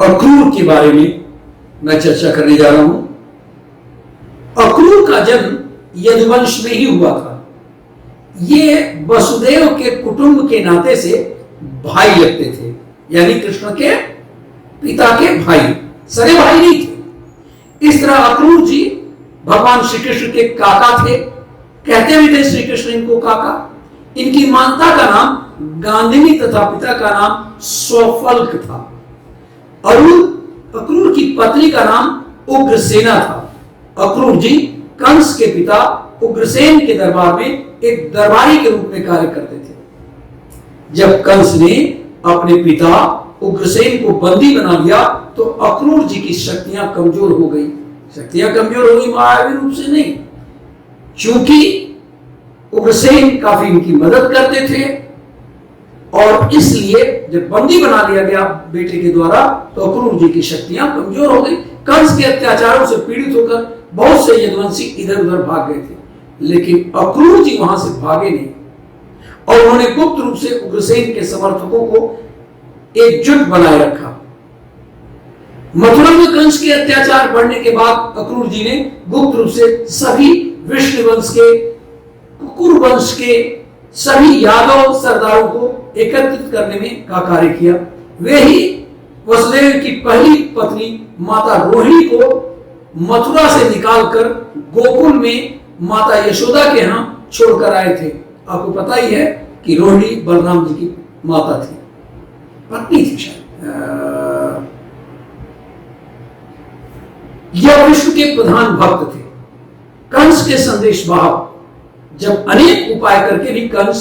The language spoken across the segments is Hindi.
अक्रूर के बारे में मैं चर्चा करने जा रहा हूं। अक्रूर का जन्म यदुवंश में ही हुआ था। ये वसुदेव के कुटुंब के नाते से भाई लगते थे, यानी कृष्ण के पिता के भाई, सगे भाई नहीं थे। इस तरह अक्रूर जी भगवान श्री कृष्ण के काका थे, कहते भी थे श्री कृष्ण इनको काका। इनकी माता का नाम गांधिनी तथा पिता का नाम स्वफल्क था। अक्रूर की पत्नी का नाम उग्रसेना था। अक्रूर जी कंस के पिता उग्रसेन के दरबार में एक दरबारी के रूप में कार्य करते थे। जब कंस ने अपने पिता उग्रसेन को बंदी बना लिया तो अक्रूर जी की शक्तियां कमजोर हो गई। शक्तियां कमजोर हो गई मायावी रूप से नहीं, क्योंकि उग्रसेन काफी इनकी मदद करते थे और इसलिए जब बंदी बना लिया गया बेटे के द्वारा तो अक्रूर जी की शक्तियां कमजोर हो गई। कंस के अत्याचारों से पीड़ित होकर बहुत से यदुवंशी इधर उधर भाग गए थे, लेकिन अक्रूर जी वहां से भागे नहीं और उन्होंने गुप्त रूप से उग्रसेन के समर्थकों को एकजुट बनाए रखा। मथुरा में कंस के अत्याचार बढ़ने के बाद अक्रूर जी ने गुप्त रूप से सभी विष्णुवंश के, कुकुर वंश के सभी यादव सरदारों को एकत्रित करने में का कार्य किया। वे ही वसुदेव की पहली पत्नी माता रोहिणी को मथुरा से निकालकर गोकुल में माता यशोदा के यहां छोड़कर आए थे। आपको पता ही है कि रोहिणी बलराम जी की माता थी, पत्नी थी शायद। यह विष्णु के प्रधान भक्त थे, कंस के संदेश वाहक। जब अनेक उपाय करके भी कंस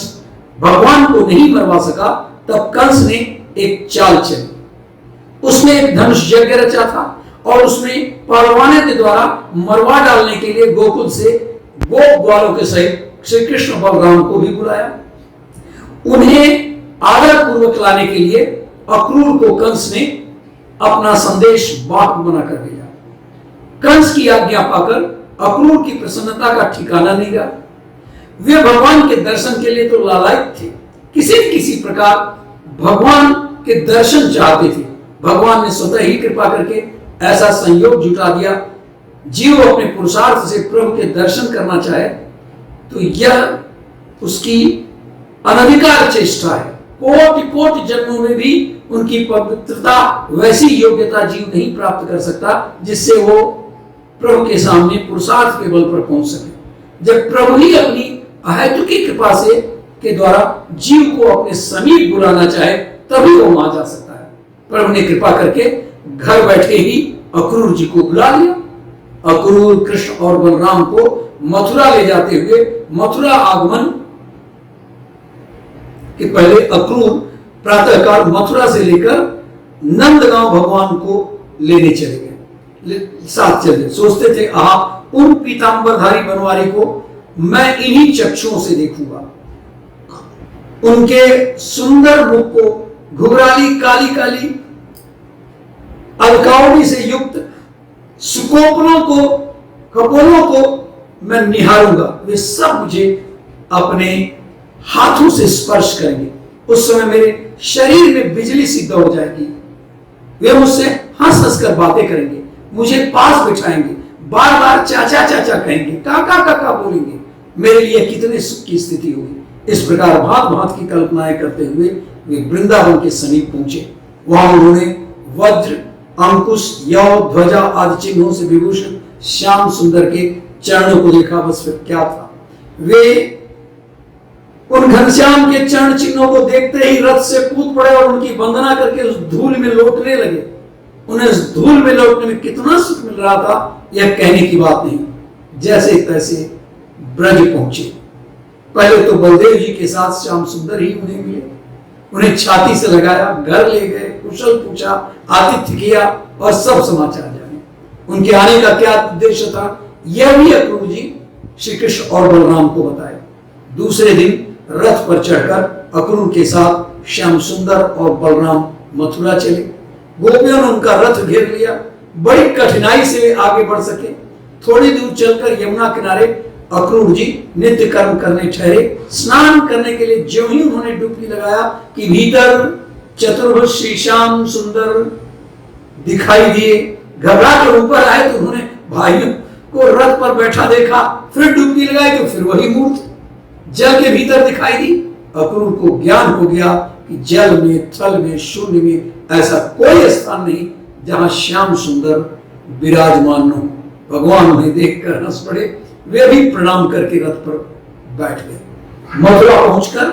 भगवान को नहीं मरवा सका, तब कंस ने एक चाल चली। उसने एक धनुष यज्ञ रचा था और उसने पहलवानों के द्वारा मरवा डालने के लिए गोकुल से गोप ग्वालों के सहित श्री कृष्ण बलराम को भी बुलाया। उन्हें आदर पूर्वक लाने के लिए अक्रूर को कंस ने अपना संदेश वाहक बनाकर भेजा। कंस की आज्ञा पाकर अक्रूर की प्रसन्नता का ठिकाना नहीं रहा। वे भगवान के दर्शन के लिए तो लालायित थे, किसी न किसी प्रकार भगवान के दर्शन चाहते थे। भगवान ने स्वतः ही कृपा करके ऐसा संयोग जुटा दिया। जीव अपने पुरुषार्थ से प्रभु के दर्शन करना चाहे तो यह उसकी अनधिकार चेष्टा है। कोटि कोटि जन्मों में भी उनकी पवित्रता, वैसी योग्यता जीव नहीं प्राप्त कर सकता जिससे वो प्रभु के सामने पुरुषार्थ के बल पर पहुंच सके। जब प्रभु ही अपनी अहेतुकी कृपा से के द्वारा जीव को अपने समीप बुलाना चाहे तभी वो वहां जा सकता है। प्रभु ने कृपा करके घर बैठे ही अक्रूर जी को बुला लिया। अक्रूर कृष्ण और बलराम को मथुरा ले जाते हुए मथुरा आगमन के पहले अक्रूर प्रातःकाल मथुरा से लेकर नंदगांव भगवान को लेने चले गए। साथ चले, सोचते थे उन पीतांबरधारी बनवारी को मैं इन्हीं चक्षुओं से देखूंगा। उनके सुंदर मुख को, घुघराली काली काली अलकावड़ी से युक्त सुकोपलों को, कपोलों को मैं निहारूंगा। वे सब मुझे अपने हाथों से स्पर्श करेंगे। उस समय मेरे शरीर में बिजली सी दौड़ जाएगी। वे मुझसे हंस हंस कर बातें करेंगे, मुझे पास बिठाएंगे, बार बार चाचा चाचा कहेंगे, काका काका बोलेंगे। मेरे लिए कितने सुख की स्थिति होगी। इस प्रकार भांत भांत की कल्पनाएं करते हुए वे वृंदावन के समीप पहुंचे। वहां उन्होंने वज्र, अंकुश, यौ, ध्वजा आदि चिन्हों से विभूषित श्याम सुंदर के चरणों को देखा। बस फिर क्या था, वे उन घनश्याम के चरण चिन्हों को देखते ही रथ से कूद पड़े और उनकी वंदना करके उस धूल में लौटने लगे। उन्हें उस धूल में लौटने में कितना सुख मिल रहा था यह कहने की बात नहीं। जैसे तैसे ब्रज पहुंचे। पहले तो बलदेव जी के साथ श्याम सुंदर ही उन्हें मिले, उन्हें छाती से लगाया, घर ले गए, कुशल पूछा, आतिथ्य किया और सब समाचार जाने। उनके आने का क्या उद्देश्य था यह भी अक्रूर जी श्री कृष्ण और बलराम को बताए। दूसरे दिन रथ पर चढ़कर अक्रूर के साथ श्याम सुंदर और बलराम मथुरा चले। गोपियों ने उनका रथ घेर लिया। बड़ी कठिनाई से वे आगे बढ़ सके। थोड़ी दूर चलकर यमुना किनारे अक्रूर जी नित्य कर्म करने ठहरे। स्नान करने के लिए ज्यों ही उन्होंने डुबकी लगाया कि भीतर चतुर्भुज श्री श्याम सुंदर दिखाई दिए। घबरा कर ऊपर आए तो उन्होंने भाइयों को रथ पर बैठा देखा, फिर डुबकी लगाई तो फिर वही मूर्ति जल के भीतर दिखाई दी। अक्रूर को ज्ञान हो गया कि जल में, थल में, शून्य में ऐसा कोई स्थान नहीं जहां श्याम सुंदर विराजमान हो। भगवान उन्हें देखकर हंस पड़े, वे भी प्रणाम करके रथ पर बैठ गए। मथुरा पहुंचकर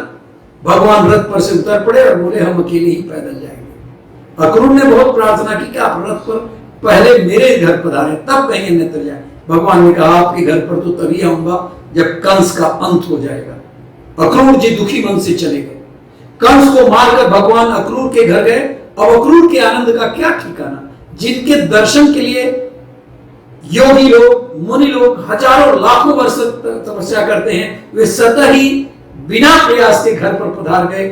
भगवान रथ पर से उतर पड़े और बोले हम अकेले ही पैदल जाएंगे। अक्रूर ने बहुत प्रार्थना की कि आप रथ पर पहले मेरे घर पधारे, तब कहीं अन्यत्र जाए। भगवान ने कहा आपके घर पर तो तभी आऊंगा जब कंस का अंत हो जाएगा। अक्रूर जी दुखी मन से चले गए। कंस को मारकर भगवान अक्रूर के घर गए। अब अक्रूर के आनंद का क्या ठिकाना। जिनके दर्शन के लिए योगी लोग, मुनि लोग हजारों लाखों वर्ष तपस्या करते हैं, वे स्वतः ही बिना प्रयास के घर पर पधार गए।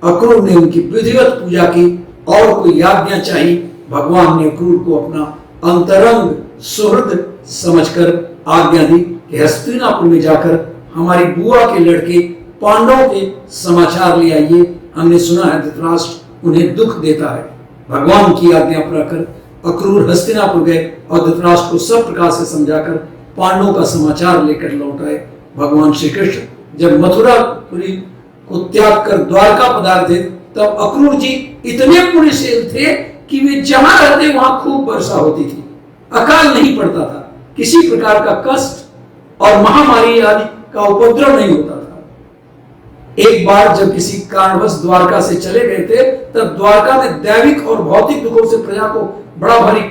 अक्रूर ने उनकी विधिवत पूजा की और कोई आज्ञा चाहिए। भगवान ने अक्रूर को अपना अंतरंग सुहृद समझकर आज्ञा दी कि हस्तिनापुर में जाकर हमारी बुआ के लड़के पांडवों के समाचार ले आइए। हमने सुना है धृतराष्ट्र उन्हें दुख देता है। भगवान की आज्ञा पर आकर अक्रूर हस्तिनापुर गए और धृतराष्ट्र को सब प्रकार से समझाकर पांडवों का समाचार लेकर लौट आए। भगवान श्री कृष्ण जब मथुरापुरी को त्याग कर द्वारका पधारे थे, तब अक्रूर जी इतने पुण्यशील थे कि वे जहां रहते वहां खूब वर्षा होती थी, अकाल नहीं पड़ता था, किसी प्रकार का कष्ट और महामारी आदि का उपद्रव नहीं होता था। एक बार जब किसी कारणवश द्वारका से चले गए थे, तब द्वारका में दैविक और भौतिक दुखों से प्रजा को बड़ा भारी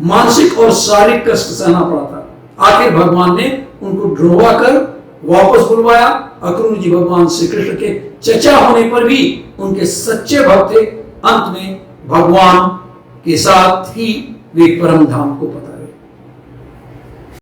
मानसिक और शारीरिक कष्ट सहना पड़ा था। आखिर भगवान ने उनको ढूंढवा कर वापस बुलवाया। अक्रूर जी भगवान श्री कृष्ण के चचा होने पर भी उनके सच्चे भक्त थे। अंत में भगवान के साथ ही वे परम धाम को पता